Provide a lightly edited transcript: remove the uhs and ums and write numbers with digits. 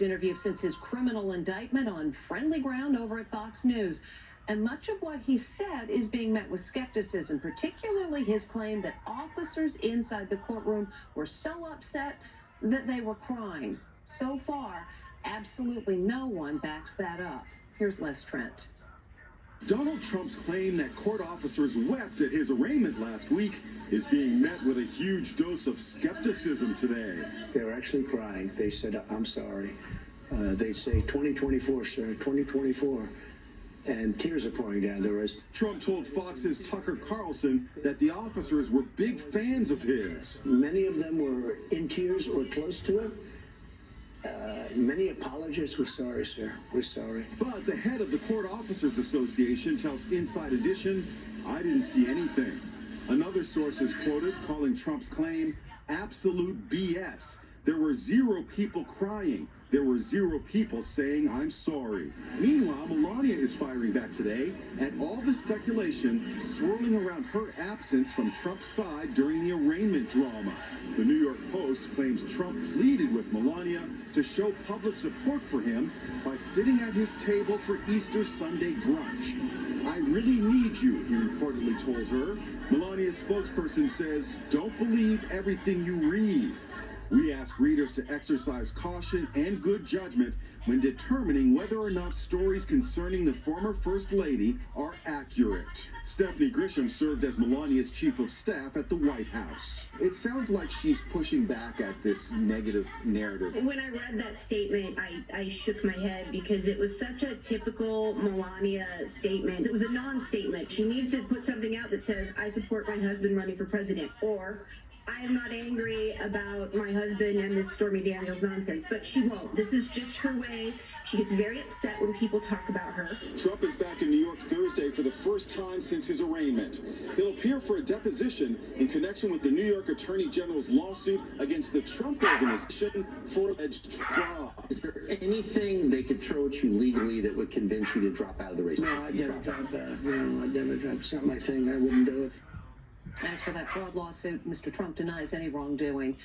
Interview since his criminal indictment on friendly ground over at Fox News. And much of what he said is being met with skepticism, particularly his claim that officers inside the courtroom were so upset that they were crying. So far, absolutely no one backs that up. Here's Les Trent. Donald Trump's claim that court officers wept at his arraignment last week is being met with a huge dose of skepticism today. They were actually crying. They said, "I'm sorry." They say, "2024, sir, 2024." And tears are pouring down their eyes. Trump told Fox's Tucker Carlson that the officers were big fans of his. Many of them were in tears or close to it. Many apologists were sorry, sir. We're sorry. But the head of the Court Officers Association tells Inside Edition, "I didn't see anything." Another source is quoted calling Trump's claim absolute BS. There were 0 people crying. There were 0 people saying, "I'm sorry." Meanwhile, Melania is firing back today at all the speculation swirling around her absence from Trump's side during the arraignment drama. The New York Post claims Trump pleaded with Melania to show public support for him by sitting at his table for Easter Sunday brunch. "I really need you," he reportedly told her. Melania's spokesperson says, "Don't believe everything you read." We ask readers to exercise caution and good judgment when determining whether or not stories concerning the former First Lady are accurate. Stephanie Grisham served as Melania's chief of staff at the White House. It sounds like she's pushing back at this negative narrative. When I read that statement, I shook my head because it was such a typical Melania statement. It was a non-statement. She needs to put something out that says, "I support my husband running for president," or "I am not angry about my husband and this Stormy Daniels nonsense," but she won't. This is just her way. She gets very upset when people talk about her. Trump is back in New York Thursday for the first time since his arraignment. He'll appear for a deposition in connection with the New York Attorney General's lawsuit against the Trump Organization for alleged fraud. Is there anything they could throw at you legally that would convince you to drop out of the race? No, I'd never drop that. No, I'd never drop. It's not my thing. I wouldn't do it. As for that fraud lawsuit, Mr. Trump denies any wrongdoing.